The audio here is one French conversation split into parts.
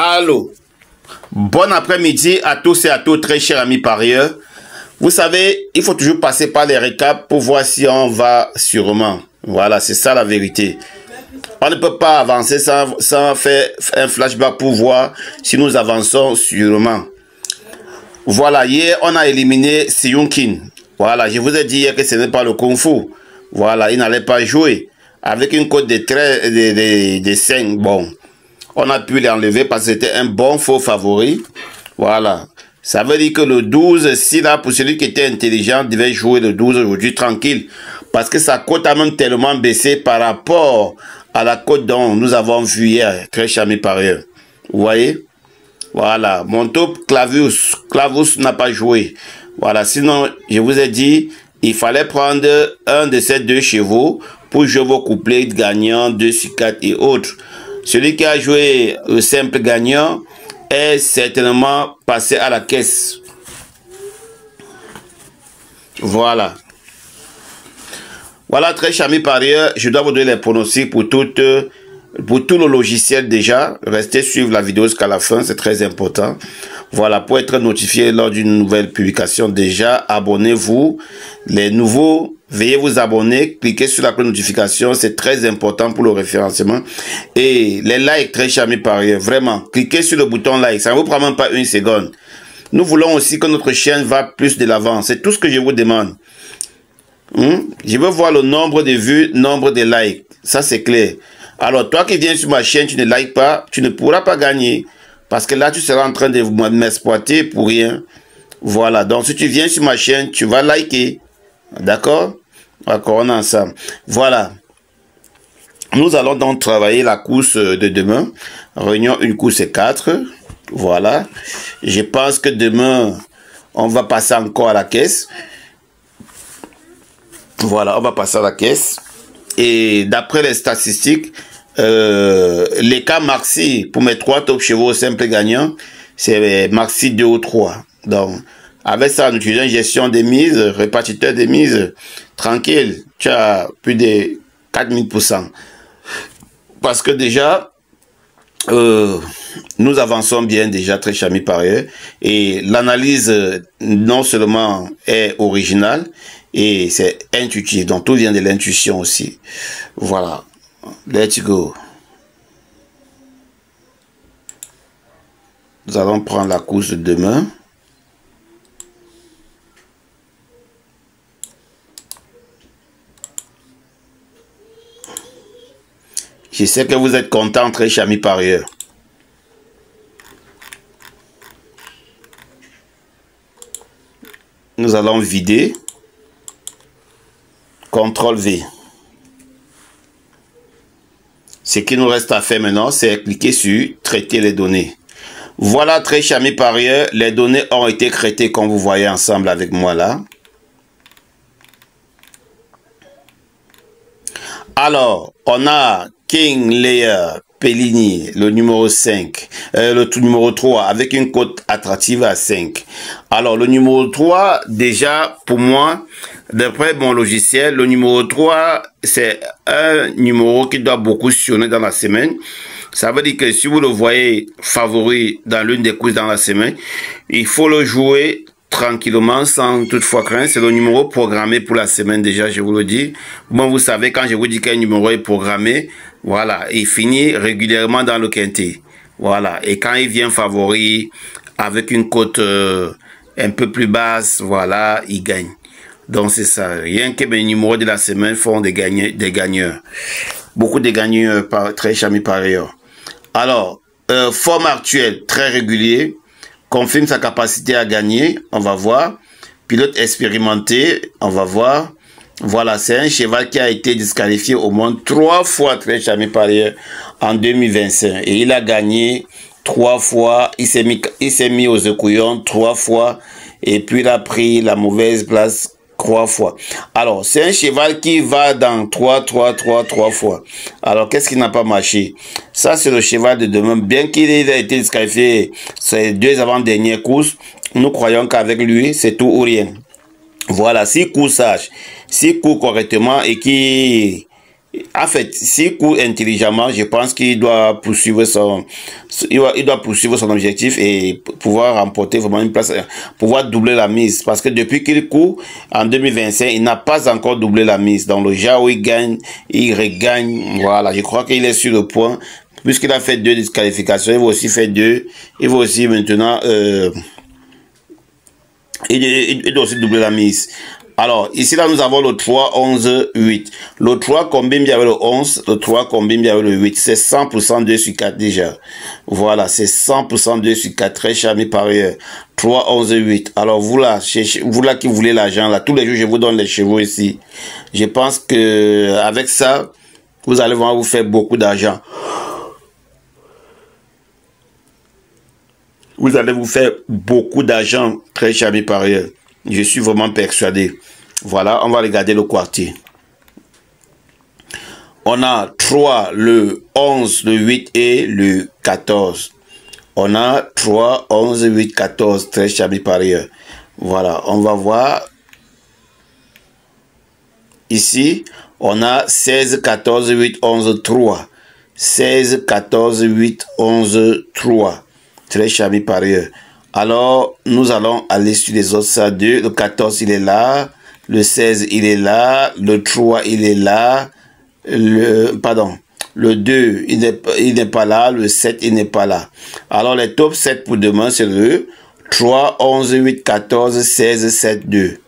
Allô, bon après-midi à tous et à toutes, très chers amis parieurs. Vous savez, il faut toujours passer par les récaps pour voir si on va sûrement. Voilà, c'est ça la vérité. On ne peut pas avancer sans faire un flashback pour voir si nous avançons sûrement. Voilà, hier, on a éliminé Siyunkin. Voilà, je vous ai dit hier que ce n'est pas le Kung Fu. Voilà, il n'allait pas jouer. Avec une cote de 5, bon. On a pu l'enlever parce que c'était un bon faux favori. Voilà. Ça veut dire que le 12, si là, pour celui qui était intelligent, devait jouer le 12 aujourd'hui tranquille. Parce que sa cote a même tellement baissé par rapport à la cote dont nous avons vu hier. Très charmé par eux. Vous voyez? Voilà. Mon top Clavus n'a pas joué. Voilà. Sinon, je vous ai dit, il fallait prendre un de ces deux chevaux pour jouer vos couplets gagnants, 2 sur 4 et autres. Celui qui a joué le simple gagnant est certainement passé à la caisse. Voilà. Voilà, très charmé par ailleurs, je dois vous donner les pronostics pour tout le logiciel déjà. Restez suivre la vidéo jusqu'à la fin, c'est très important. Voilà, pour être notifié lors d'une nouvelle publication, déjà, abonnez-vous. Les nouveaux, veuillez vous abonner, cliquez sur la cloche de notification, c'est très important pour le référencement. Et les likes, très charmés par ailleurs, vraiment, cliquez sur le bouton like, ça ne vous prend même pas une seconde. Nous voulons aussi que notre chaîne va plus de l'avant, c'est tout ce que je vous demande. Je veux voir le nombre de vues, nombre de likes, ça c'est clair. Alors, toi qui viens sur ma chaîne, tu ne likes pas, tu ne pourras pas gagner. Parce que là, tu seras en train de m'exploiter pour rien. Voilà, donc si tu viens sur ma chaîne, tu vas liker. D'accord? D'accord, on est ensemble. Voilà. Nous allons donc travailler la course de demain. Réunion, une course 4. Voilà. Je pense que demain, on va passer encore à la caisse. Voilà, on va passer à la caisse. Et d'après les statistiques, les cas maxi pour mes 3 top chevaux simples gagnants, c'est maxi 2 ou 3. Donc, avec ça, nous utilisons une gestion des mises, répartiteur des mises, tranquille, tu as plus de 4000%. Parce que déjà, nous avançons bien déjà, très charmé par eux. Et l'analyse, non seulement est originale, et c'est intuitif. Donc, tout vient de l'intuition aussi. Voilà. Let's go. Nous allons prendre la course de demain. Je sais que vous êtes content, très charmé par ailleurs. Nous allons vider. CTRL V. Ce qui nous reste à faire maintenant, c'est cliquer sur traiter les données. Voilà, très charmé par ailleurs, les données ont été traitées comme vous voyez ensemble avec moi là. Alors, on a King Lear Pellini, le numéro 5, le numéro 3, avec une cote attractive à 5. Alors, le numéro 3, déjà, pour moi, d'après mon logiciel, le numéro 3, c'est un numéro qui doit beaucoup sonner dans la semaine. Ça veut dire que si vous le voyez favori dans l'une des courses dans la semaine, il faut le jouer tranquillement, sans toutefois craindre. C'est le numéro programmé pour la semaine déjà, je vous le dis. Bon, vous savez, quand je vous dis qu'un numéro est programmé, voilà, il finit régulièrement dans le quintet. Voilà, et quand il vient favori, avec une cote un peu plus basse, voilà, il gagne. Donc c'est ça, rien que mes numéros de la semaine font des gagneurs. Beaucoup de gagneurs, très charmés par ailleurs. Alors, forme actuelle, très régulier, confirme sa capacité à gagner, on va voir. Pilote expérimenté, on va voir. Voilà, c'est un cheval qui a été disqualifié au moins 3 fois, très charmé par ailleurs, en 2025. Et il a gagné 3 fois, il s'est mis aux écouillons 3 fois, et puis il a pris la mauvaise place 3 fois. Alors, c'est un cheval qui va dans 3 fois. Alors, qu'est-ce qui n'a pas marché? Ça, c'est le cheval de demain. Bien qu'il ait été disqualifié ces 2 avant-dernières courses, nous croyons qu'avec lui, c'est tout ou rien. Voilà, s'il court sage, s'il court correctement et En fait, s'il court intelligemment, je pense qu'il doit poursuivre son objectif et pouvoir remporter vraiment une place, pouvoir doubler la mise. Parce que depuis qu'il court en 2025, il n'a pas encore doublé la mise. Dans le genre où il gagne, il regagne. Voilà, je crois qu'il est sur le point. Puisqu'il a fait 2 disqualifications, il va aussi faire 2. Il va aussi maintenant, il doit aussi doubler la mise. Alors, ici, là, nous avons le 3, 11, 8. Le 3 combine bien avec le 11. Le 3 combine bien avec le 8. C'est 100% 2 sur 4 déjà. Voilà, c'est 100% 2 sur 4. Très cher, mes parieurs. 3, 11, 8. Alors, vous là qui voulez l'argent, là, tous les jours, je vous donne les chevaux ici. Je pense que avec ça, vous allez vraiment vous faire beaucoup d'argent. Vous allez vous faire beaucoup d'argent, très cher, mes parieurs. Je suis vraiment persuadé. Voilà, on va regarder le quartier. On a 3, le 11, le 8 et le 14. On a 3, 11, 8, 14, très chabi par ailleurs. Voilà, on va voir. Ici, on a 16, 14, 8, 11, 3. 16, 14, 8, 11, 3. Très chabi par ailleurs. Alors, nous allons aller sur les autres ça 2. Le 14, il est là. Le 16, il est là. Le 3, il est là. Le 2, il n'est pas là. Le 7, il n'est pas là. Alors, les top 7 pour demain, c'est le 3, 11, 8, 14, 16, 7, 2.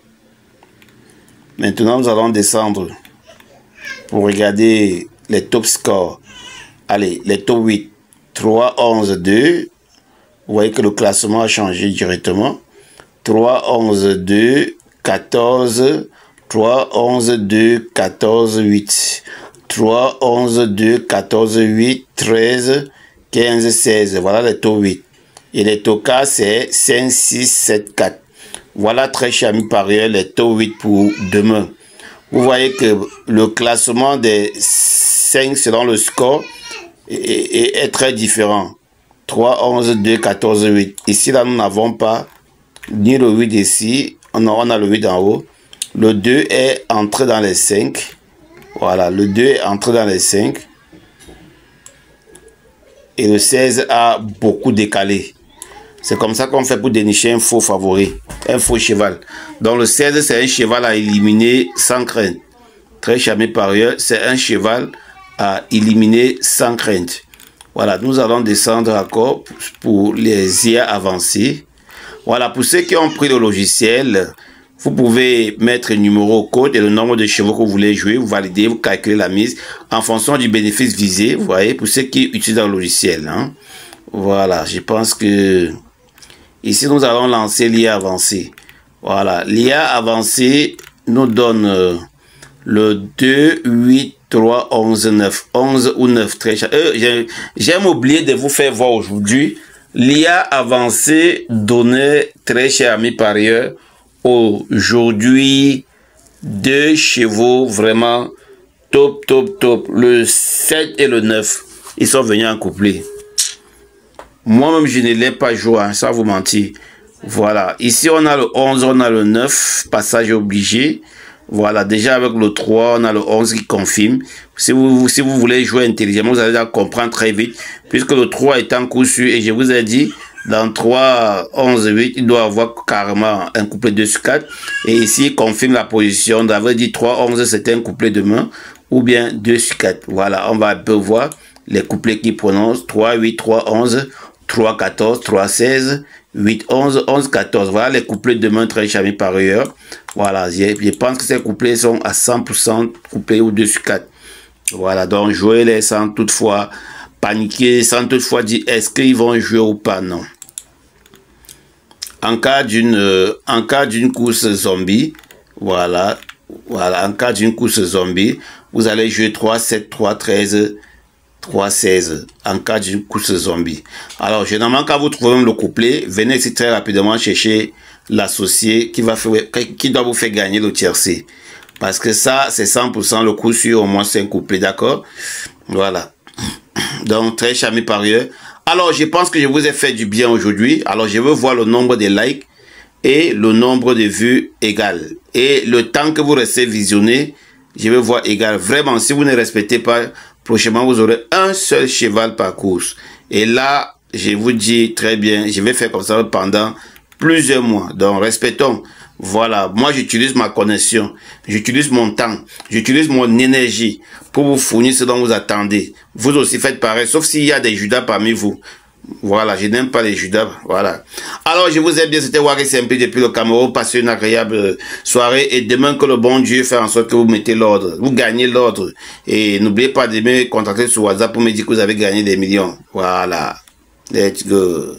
Maintenant, nous allons descendre pour regarder les top scores. Allez, les top 8. 3, 11, 2. Vous voyez que le classement a changé directement. 3, 11, 2, 14, 3, 11, 2, 14, 8. 3, 11, 2, 14, 8, 13, 15, 16. Voilà les taux 8. Et les taux 4, c'est 5, 6, 7, 4. Voilà très cher ami parieur les taux 8 pour demain. Vous voyez que le classement des 5 selon le score est très différent. 3, 11, 2, 14, 8. Ici, là, nous n'avons pas ni le 8 ici. On a le 8 en haut. Le 2 est entré dans les 5. Voilà, le 2 est entré dans les 5. Et le 16 a beaucoup décalé. C'est comme ça qu'on fait pour dénicher un faux favori, un faux cheval. Donc le 16, c'est un cheval à éliminer sans crainte. Très charmé par ailleurs, c'est un cheval à éliminer sans crainte. Voilà, nous allons descendre encore pour les IA avancés. Voilà, pour ceux qui ont pris le logiciel, vous pouvez mettre le numéro au code et le nombre de chevaux que vous voulez jouer, vous validez, vous calculez la mise en fonction du bénéfice visé, vous voyez, pour ceux qui utilisent le logiciel. Hein. Voilà, je pense que ici nous allons lancer l'IA avancé. Voilà, l'IA avancé nous donne le 2, 8, 3, 11, 9. 11 ou 9, très cher. J'aime oublier de vous faire voir aujourd'hui. L'IA avancé donnait, très cher ami parieur, aujourd'hui 2 chevaux vraiment top, top, top. Le 7 et le 9, ils sont venus en couplet. Moi-même, je ne l'ai pas joué, hein, sans vous mentir. Voilà, ici on a le 11, on a le 9, passage obligé. Voilà, déjà avec le 3, on a le 11 qui confirme. Si vous voulez jouer intelligemment, vous allez comprendre très vite. Puisque le 3 est en coup sûr, et je vous ai dit, dans 3, 11, 8, il doit avoir carrément un couplet 2 sur 4. Et ici, il confirme la position. D'avoir dit 3, 11, c'était un couplet de main. Ou bien 2 sur 4. Voilà, on va un peu voir les couplets qui prononcent. 3, 8, 3, 11, 3, 14, 3, 16, 8, 11, 11, 14. Voilà les couplets de main très charmés par ailleurs. Voilà, je pense que ces couplets sont à 100% couplets ou 2 sur 4. Voilà, donc jouez-les sans toutefois paniquer, sans toutefois dire est-ce qu'ils vont jouer ou pas, non. En cas d'une course zombie, voilà, en cas d'une course zombie, vous allez jouer 3, 7, 3, 13, 3, 16, en cas d'une course zombie. Alors, généralement, quand vous trouvez même le couplet, venez ici très rapidement chercher l'associé qui doit vous faire gagner le tiercé. Parce que ça, c'est 100% le coup sur au moins 5 couplets, d'accord? Voilà. Donc, très charmé par ailleurs. Alors, je pense que je vous ai fait du bien aujourd'hui. Alors, je veux voir le nombre de likes et le nombre de vues égal. Et le temps que vous restez visionné, je vais voir égal. Vraiment, si vous ne respectez pas, prochainement, vous aurez un seul cheval par course. Et là, je vous dis très bien, je vais faire comme ça pendant plusieurs mois. Donc, respectons. Voilà, moi j'utilise ma connexion, j'utilise mon temps, j'utilise mon énergie pour vous fournir ce dont vous attendez. Vous aussi faites pareil, sauf s'il y a des Judas parmi vous. Voilà, je n'aime pas les Judas. Voilà. Alors, je vous aime bien, c'était Wari SMP depuis le Cameroun. Passez une agréable soirée et demain que le bon Dieu fait en sorte que vous mettez l'ordre, vous gagnez l'ordre. Et n'oubliez pas de me contacter sur WhatsApp pour me dire que vous avez gagné des millions. Voilà. Let's go.